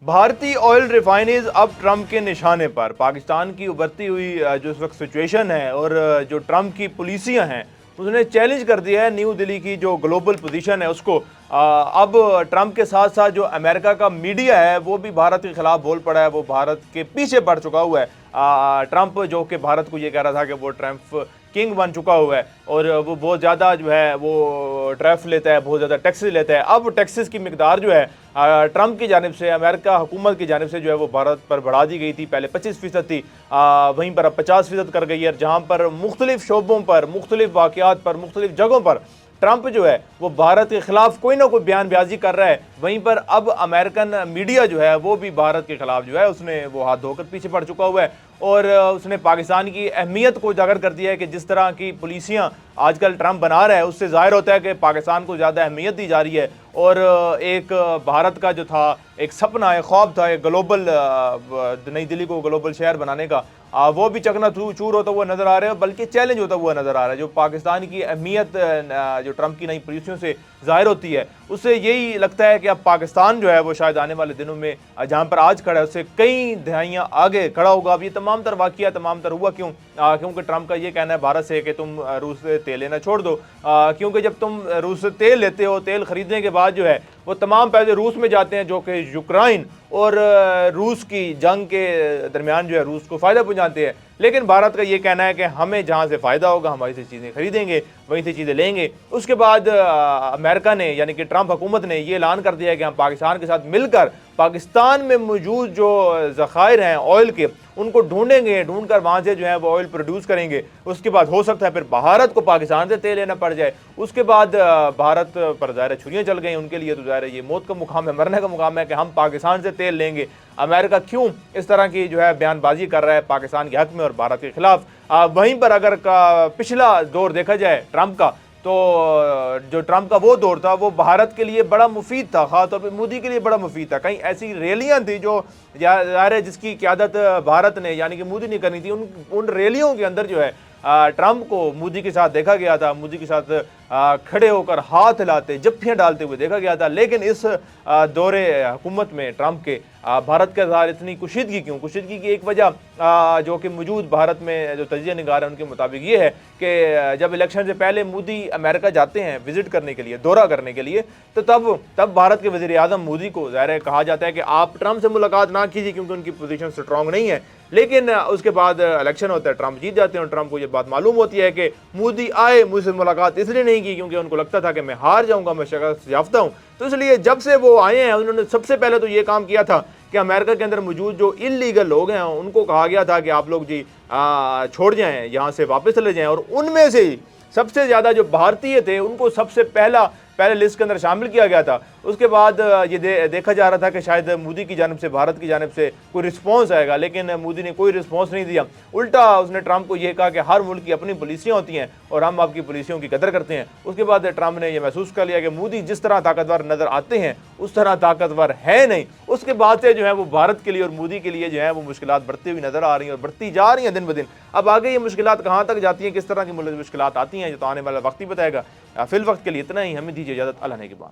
भारतीय oil refineries अब Trump के निशाने पर। पाकिस्तान की उभरती हुई जो इस वक्त सिचुएशन है और जो ट्रंप की पॉलिसियां हैं उसने चैलेंज कर दिया है न्यू दिल्ली की जो ग्लोबल पोजीशन है उसको। अब ट्रंप के साथ साथ जो अमेरिका का मीडिया है वो भी भारत के खिलाफ बोल पड़ा है, वो भारत के पीछे पड़ चुका हुआ है। ट्रंप जो कि भारत को ये कह रहा था कि वो ट्रंप किंग बन चुका हुआ है और वो बहुत ज़्यादा जो है वो टैरिफ लेता है, बहुत ज़्यादा टैक्सेस लेता है। अब टैक्सेस की मिकदार जो है ट्रंप की जानिब से, अमेरिका हुकूमत की जानिब से जो है वो भारत पर बढ़ा दी गई थी। पहले 25% थी, वहीं पर अब 50% कर गई है, जहाँ पर मुख्तलिफ शोबों पर, मुख्तलिफ वाक़यात पर, मुख्तलिफ जगहों पर ट्रंप जो है वो भारत के खिलाफ कोई ना कोई बयानबाजी कर रहा है। वहीं पर अब अमेरिकन मीडिया जो है वो भी भारत के खिलाफ जो है उसने वो हाथ धोकर पीछे पड़ चुका हुआ है और उसने पाकिस्तान की अहमियत को उजागर कर दिया है कि जिस तरह की पॉलिसियां आजकल ट्रंप बना रहा है उससे जाहिर होता है कि पाकिस्तान को ज़्यादा अहमियत दी जा रही है। और एक भारत का जो था एक सपना, एक ख्वाब था, एक ग्लोबल नई दिल्ली को ग्लोबल शहर बनाने का, वो भी चकना चूर होता हुआ नज़र आ रहा है, बल्कि चैलेंज होता हुआ नज़र आ रहा है। जो पाकिस्तान की अहमियत जो ट्रंप की नई पॉलिसियों से जाहिर होती है उससे यही लगता है कि अब पाकिस्तान जो है वो शायद आने वाले दिनों में जहाँ पर आज खड़ा है उससे कई दहाइयाँ आगे खड़ा होगा। अब ये तमाम तर वाक़या तमाम तर हुआ क्यों? क्योंकि ट्रंप का ये कहना है भारत से कि तुम रूस से तेल लेना छोड़ दो, क्योंकि जब तुम रूस से तेल लेते हो, तेल खरीदने के बाद जो है वो तमाम पैसे रूस में जाते हैं जो कि यूक्रेन और रूस की जंग के दरमियान जो है रूस को फ़ायदा पहुँचाते हैं। लेकिन भारत का ये कहना है कि हमें जहाँ से फ़ायदा होगा हमारी से चीज़ें खरीदेंगे, वहीं से चीज़ें लेंगे। उसके बाद अमेरिका ने यानी कि ट्रंप हुकूमत ने ये ऐलान कर दिया है कि हम पाकिस्तान के साथ मिलकर पाकिस्तान में मौजूद जो ज़खायर हैं ऑयल के उनको ढूंढेंगे, ढूंढकर वहाँ से जो है वो ऑयल प्रोड्यूस करेंगे। उसके बाद हो सकता है फिर भारत को पाकिस्तान से तेल लेना पड़ जाए। उसके बाद भारत पर ज़ाहिर छुरियाँ चल गई, उनके लिए तो ज़ाहिर ये मौत का मुकाम है, मरने का मुकाम है कि हम पाकिस्तान से तेल लेंगे। अमेरिका क्यों इस तरह की जो है बयानबाजी कर रहा है पाकिस्तान के हक़ में और भारत के खिलाफ? वहीं पर अगर पिछला दौर देखा जाए ट्रंप का, तो जो ट्रंप का वो दौर था वो भारत के लिए बड़ा मुफीद था, ख़ासतौर पर मोदी के लिए बड़ा मुफीद था। कई ऐसी रैलियां थी जो ज़ाहिर है जिसकी क़यादत भारत ने यानी कि मोदी ने करनी थी। उन रैलियों के अंदर जो है ट्रंप को मोदी के साथ देखा गया था, मोदी के साथ खड़े होकर हाथ हिलाते, जप्फियाँ डालते हुए देखा गया था। लेकिन इस दौरे हुकूमत में ट्रंप के भारत के साथ इतनी कुशीदगी क्यों? कुशीदगी की एक वजह जो कि मौजूद भारत में जो तजिया निगार है उनके मुताबिक ये है कि जब इलेक्शन से पहले मोदी अमेरिका जाते हैं विजिट करने के लिए, दौरा करने के लिए, तो तब भारत के वज़ीर आज़म मोदी को ज़ाहिर है कहा जाता है कि आप ट्रंप से मुलाकात ना कीजिए क्योंकि उनकी पोजीशन स्ट्रॉन्ग नहीं है। लेकिन उसके बाद इलेक्शन होता है, ट्रंप जीत जाते हैं और ट्रंप को ये बात मालूम होती है कि मोदी आए, मुझसे मुलाकात इसलिए नहीं की क्योंकि उनको लगता था कि मैं हार जाऊंगा, मैं शिकस्त याफ्ता हूँ। तो इसलिए जब से वो आए हैं उन्होंने सबसे पहले तो ये काम किया था कि अमेरिका के अंदर मौजूद जो इलीगल लोग हैं उनको कहा गया था कि आप लोग जी छोड़ जाएं, यहाँ से वापस चले जाएं। और उनमें से ही सबसे ज़्यादा जो भारतीय थे उनको सबसे पहले लिस्ट के अंदर शामिल किया गया था। उसके बाद ये देखा जा रहा था कि शायद मोदी की जानिब से, भारत की जानिब से कोई रिस्पॉन्स आएगा, लेकिन मोदी ने कोई रिस्पॉन्स नहीं दिया। उल्टा उसने ट्रंप को यह कहा कि हर मुल्क की अपनी पॉलिसियाँ होती हैं और हम आपकी पॉलिसियों की कदर करते हैं। उसके बाद ट्रंप ने यह महसूस कर लिया कि मोदी जिस तरह ताकतवर नज़र आते हैं उस तरह ताकतवर है नहीं। उसके बाद से जो है वो भारत के लिए और मोदी के लिए जो है वो मुश्किलात बढ़ती हुई नज़र आ रही हैं और बढ़ती जा रही हैं दिन ब दिन। अब आगे ये मुश्किलात कहाँ तक जाती हैं, किस तरह की मुश्किलात आती हैं, जो तो आने वाला वक्त ही बताएगा। फिल वक्त के लिए इतना ही, हमें दीजिए इजाज़त। अल्लाह ने के बाद।